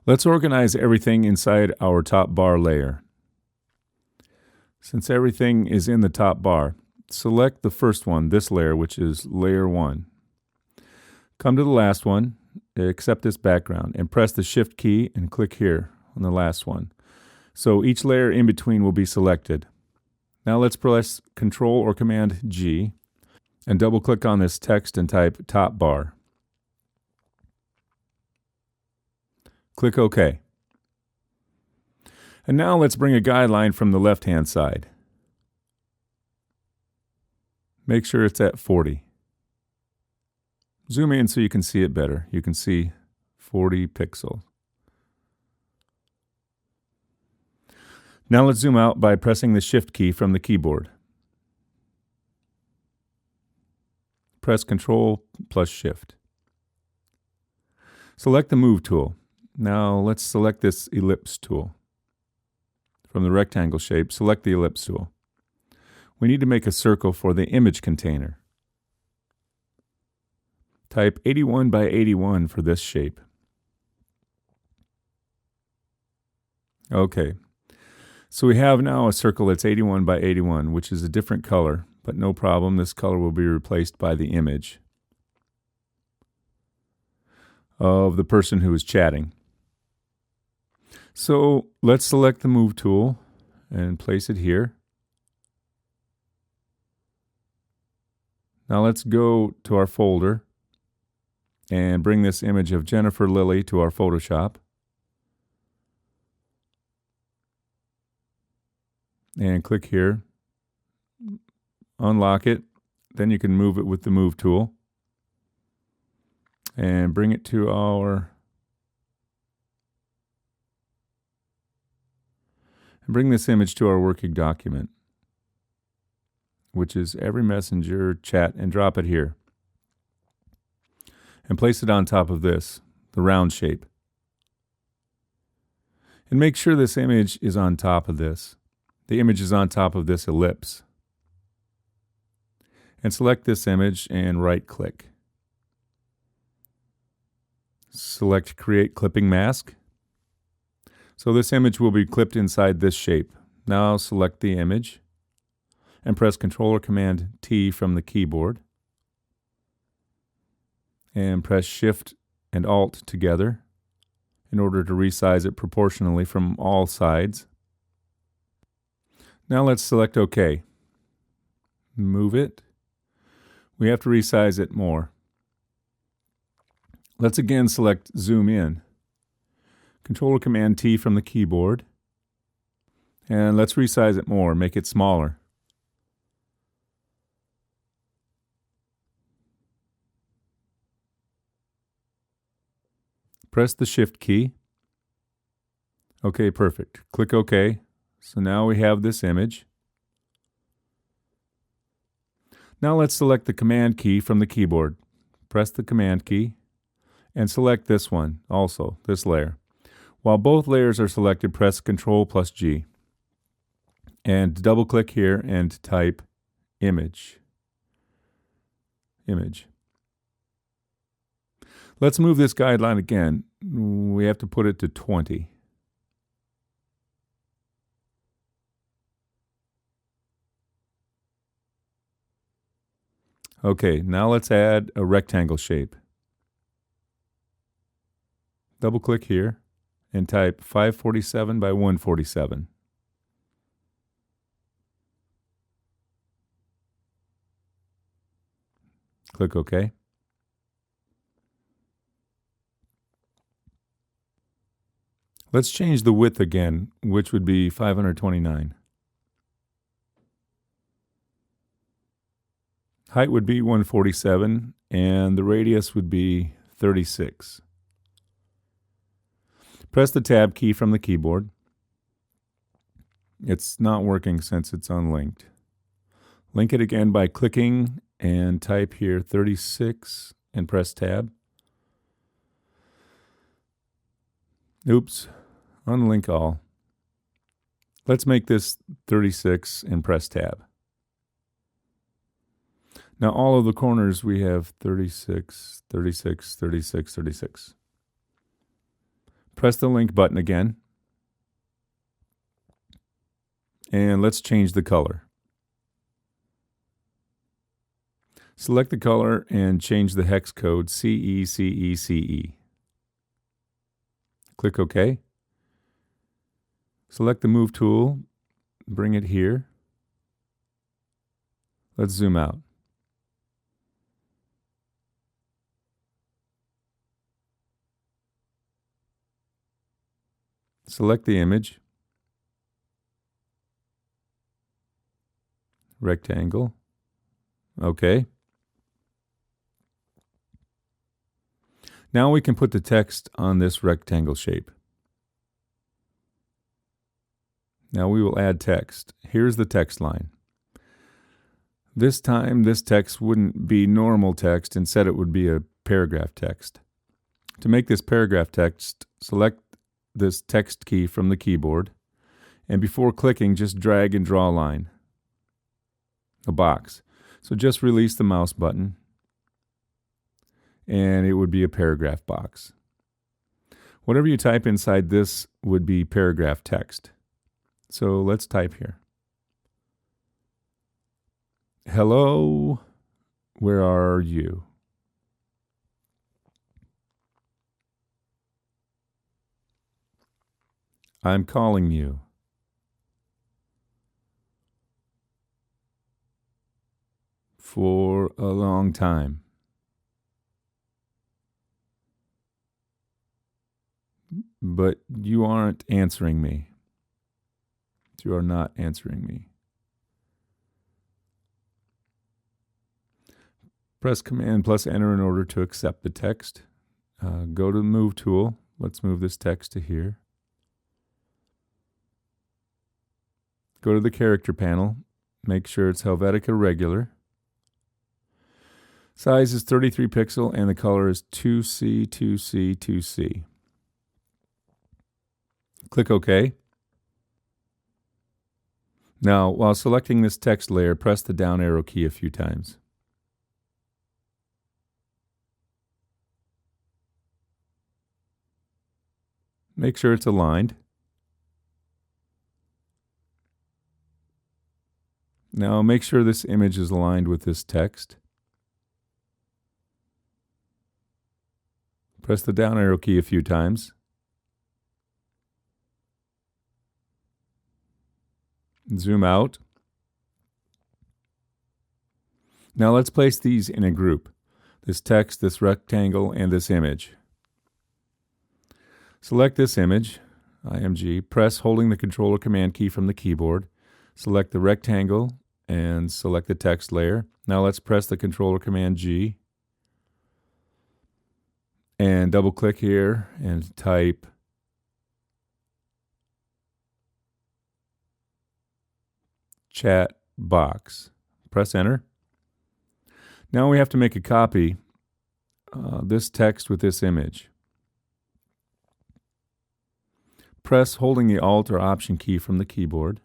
Let's organize everything inside our top bar layer. Since everything is in the top bar, select the first one, this layer, which is layer 1. Come to the last one, accept this background, and press the Shift key and click here on the last one. So each layer in between will be selected. Now let's press Control or Command G and double click on this text and type top bar. Click OK. And now let's bring a guideline from the left-hand side. Make sure it's at 40. Zoom in so you can see it better. You can see 40 pixels. Now let's zoom out by pressing the Shift key from the keyboard. Press Control plus Shift. Select the Move tool. Now let's select this ellipse tool. From the rectangle shape, select the ellipse tool. We need to make a circle for the image container. Type 81 by 81 for this shape. Okay, so we have now a circle that's 81 by 81, which is a different color, but no problem, this color will be replaced by the image of the person who is chatting. So let's select the Move tool and place it here. Now let's go to our folder and bring this image of Jennifer Lilly to our Photoshop. And click here. Unlock it. Then you can move it with the Move tool. And bring it to our... Bring this image to our working document, which is every messenger chat, and drop it here. And place it on top of this, the round shape. And make sure this image is on top of this. The image is on top of this ellipse. And select this image and right-click. Select Create Clipping Mask. So this image will be clipped inside this shape. Now select the image and press Control or Command T from the keyboard. And press Shift and Alt together in order to resize it proportionally from all sides. Now let's select OK. Move it. We have to resize it more. Let's again select Zoom in. Control or Command T from the keyboard. And let's resize it more, make it smaller. Press the Shift key. Okay, perfect. Click OK. So now we have this image. Now let's select the Command key from the keyboard. Press the Command key and select this one also, this layer. While both layers are selected, press Control plus G. And double click here and type image. Image. Let's move this guideline again. We have to put it to 20. Okay, now let's add a rectangle shape. Double click here and type 547 by 147. Click OK. Let's change the width again, which would be 529. Height would be 147, and the radius would be 36. Press the Tab key from the keyboard. It's not working since it's unlinked. Link it again by clicking and type here 36 and press Tab. Oops, unlink all. Let's make this 36 and press Tab. Now all of the corners we have 36, 36, 36, 36. Press the link button again. And let's change the color. Select the color and change the hex code CECECE. Click OK. Select the Move tool, bring it here. Let's zoom out. Select the image, rectangle, OK. Now we can put the text on this rectangle shape. Now we will add text. Here's the text line. This time this text wouldn't be normal text, instead it would be a paragraph text. To make this paragraph text, select this text key from the keyboard, and before clicking just drag and draw a line, a box. So just release the mouse button and it would be a paragraph box. Whatever you type inside this would be paragraph text. So let's type here. Hello, where are you? I'm calling you. For a long time. But you aren't answering me. You are not answering me. Press Command plus Enter in order to accept the text. Go to the Move tool. Let's move this text to here. Go to the Character panel. Make sure it's Helvetica Regular. Size is 33 pixel and the color is 2C, 2C, 2C. Click OK. Now, while selecting this text layer, press the down arrow key a few times. Make sure it's aligned. Now make sure this image is aligned with this text. Press the down arrow key a few times. Zoom out. Now let's place these in a group. This text, this rectangle, and this image. Select this image, IMG, press holding the controller command key from the keyboard. Select the rectangle and select the text layer. Now let's press the controller command G and double click here and type chat box. Press enter. Now we have to make a copy this text with this image. Press holding the Alt or Option key from the keyboard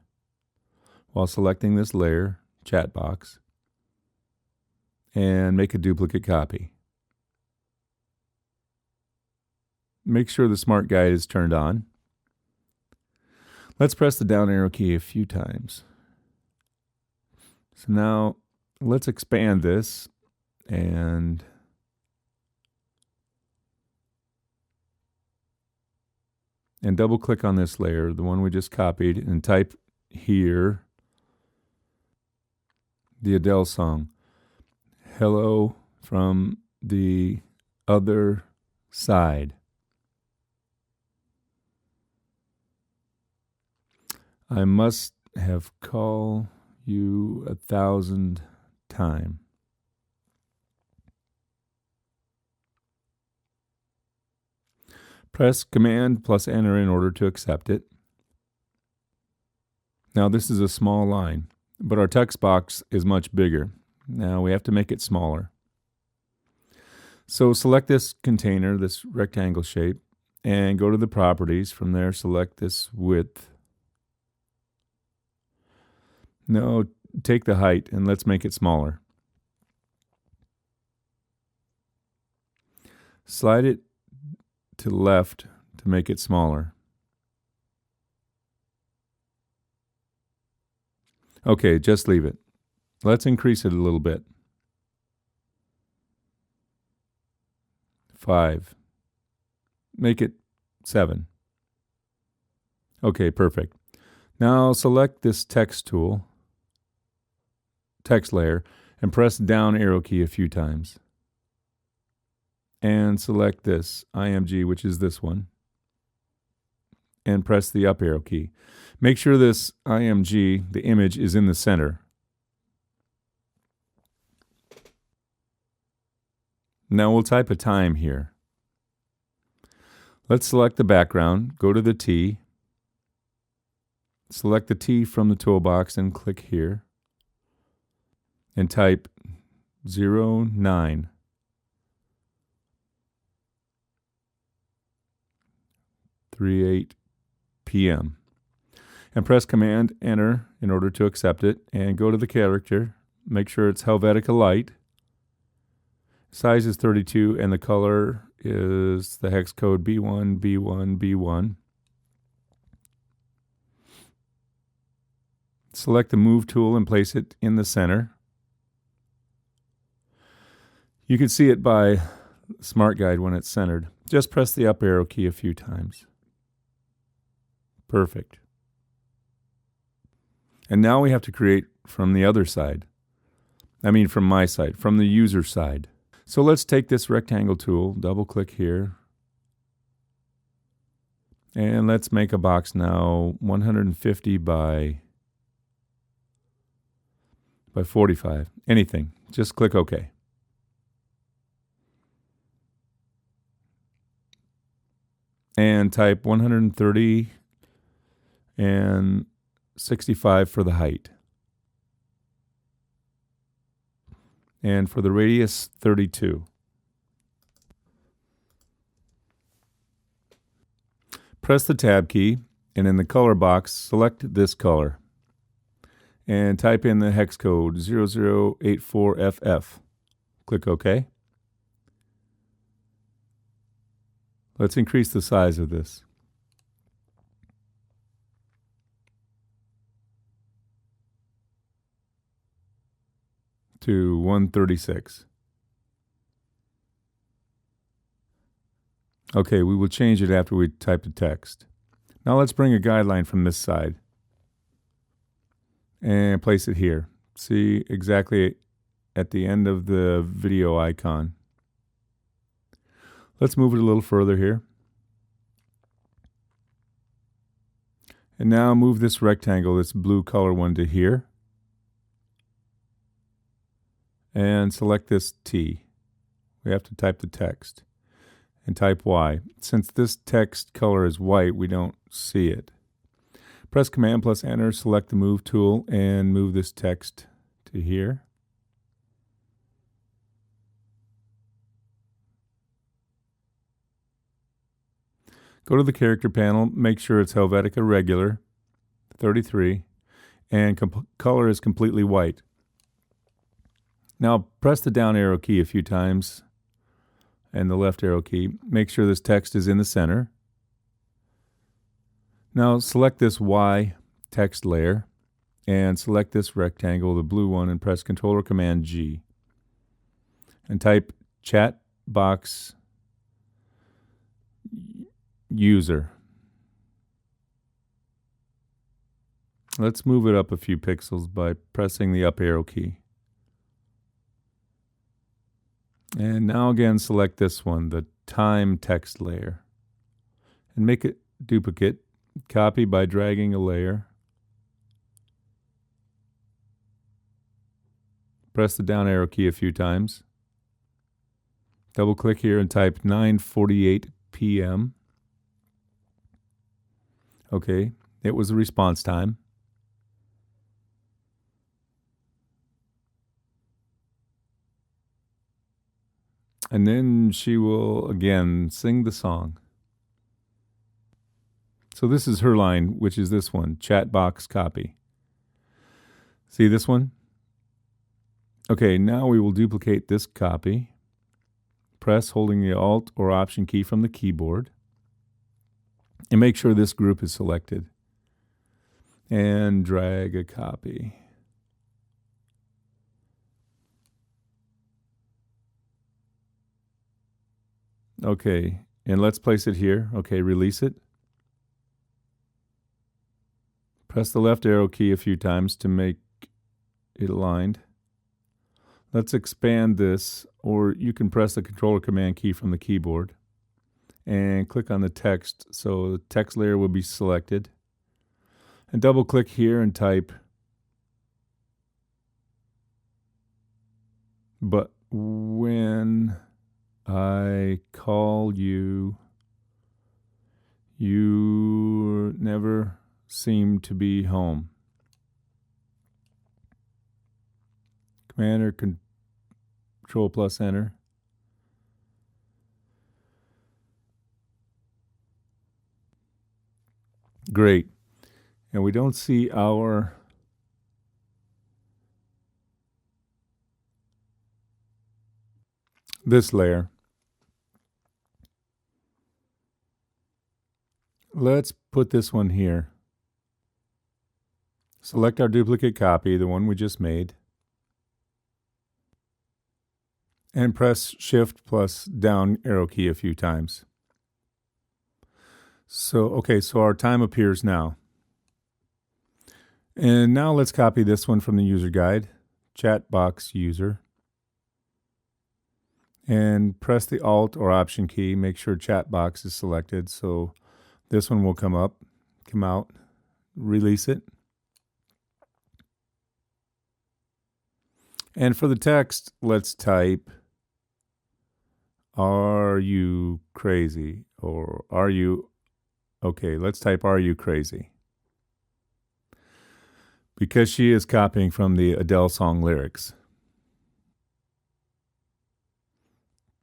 while selecting this layer, chat box, and make a duplicate copy. Make sure the Smart Guide is turned on. Let's press the down arrow key a few times. So now let's expand this and double click on this layer, the one we just copied, and type here the Adele song, Hello from the Other Side. I must have called you 1,000 times. Press Command plus Enter in order to accept it. Now this is a small line, but our text box is much bigger. Now we have to make it smaller. So select this container, this rectangle shape, and go to the properties. From there, select this width. No, take the height and let's make it smaller. Slide it to the left to to make it smaller. Okay, just leave it. Let's increase it a little bit. 5. Make it 7. Okay, perfect. Now select this text tool, text layer, and press down arrow key a few times. And select this IMG, which is this one, and press the up arrow key. Make sure this IMG, the image, is in the center. Now we'll type a time here. Let's select the background, go to the T, select the T from the toolbox and click here, and type 09. 38 p.m. and press Command Enter in order to accept it, and go to the character, make sure it's Helvetica Light, size is 32, and the color is the hex code B1, B1, B1. Select the Move tool and place it in the center. You can see it by Smart Guide when it's centered. Just press the up arrow key a few times. Perfect. And now we have to create from the other side. I mean from my side, from the user side. So let's take this rectangle tool, double click here, and let's make a box now 150 by 45. Anything. Just click OK. And type 130 and 65 for the height. And for the radius, 32. Press the Tab key, and in the color box, select this color. And type in the hex code 0084FF. Click OK. Let's increase the size of this. To 136. Okay, we will change it after we type the text. Now let's bring a guideline from this side and place it here. See exactly at the end of the video icon. Let's move it a little further here. And now move this rectangle, this blue color one, to here. And select this T. We have to type the text. And type Y. Since this text color is white, we don't see it. Press Command plus Enter, select the Move tool, and move this text to here. Go to the character panel, make sure it's Helvetica Regular, 33, and color is completely white. Now press the down arrow key a few times and the left arrow key. Make sure this text is in the center. Now select this Y text layer and select this rectangle, the blue one, and press Control or Command G. And type chat box user. Let's move it up a few pixels by pressing the up arrow key. And now again select this one, the time text layer, and make it duplicate. Copy by dragging a layer. Press the down arrow key a few times. Double click here and type 9:48 p.m. Okay, it was the response time. And then she will again sing the song. So this is her line, which is this one, chat box copy. See this one? Okay, now we will duplicate this copy. Press holding the Alt or Option key from the keyboard. And make sure this group is selected. And drag a copy. Okay, and let's place it here. Okay, release it. Press the left arrow key a few times to make it aligned. Let's expand this, or you can press the Control or Command key from the keyboard and click on the text, so the text layer will be selected. And double click here and type, "But when I call you, you never seem to be home." Command or Control plus Enter. Great. And we don't see this layer. Let's put this one here. Select our duplicate copy, the one we just made, and press Shift plus down arrow key a few times. So our time appears now. And now let's copy this one from the user guide, chat box user, and press the Alt or Option key. Make sure chat box is selected, so this one will come out, release it. And for the text, let's type, "Are you crazy?" Or "Are you..." Okay, let's type, "Are you crazy?" Because she is copying from the Adele song lyrics.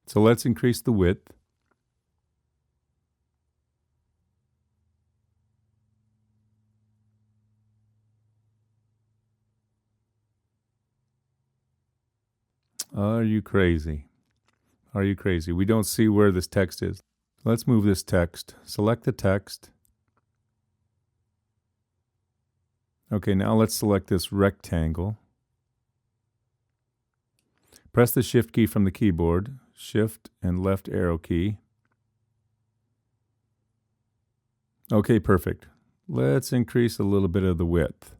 So let's increase the width. "Are you crazy? Are you crazy?" We don't see where this text is. Let's move this text. Select the text. Okay, now let's select this rectangle. Press the Shift key from the keyboard, Shift and left arrow key. Okay, perfect. Let's increase a little bit of the width.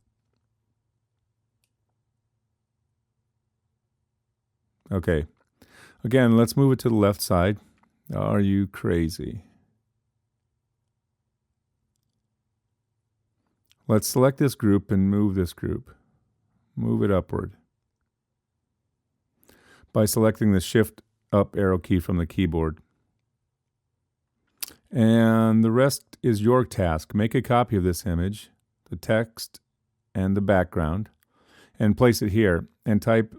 Okay. Again, let's move it to the left side. "Are you crazy?" Let's select this group and move this group. Move it upward by selecting the Shift up arrow key from the keyboard. And the rest is your task. Make a copy of this image, the text and the background, and place it here. And type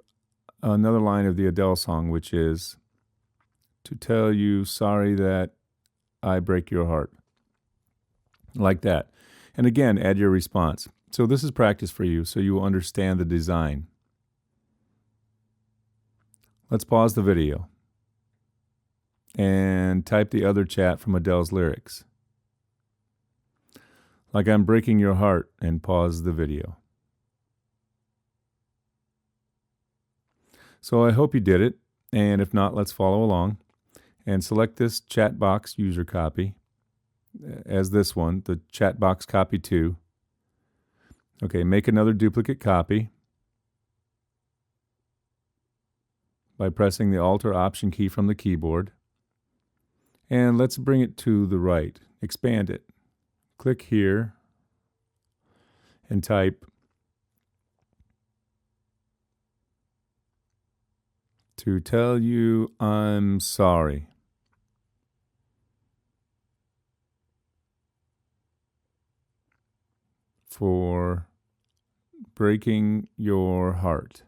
another line of the Adele song, which is, "To tell you sorry that I break your heart." Like that. And again, add your response. So this is practice for you, so you will understand the design. Let's pause the video and type the other chat from Adele's lyrics. Like, "I'm breaking your heart," and pause the video. So I hope you did it, and if not, let's follow along and select this chat box user copy as this one, the chat box copy 2. Okay, make another duplicate copy by pressing the Alt or Option key from the keyboard. And let's bring it to the right, expand it. Click here and type, "To tell you I'm sorry for breaking your heart."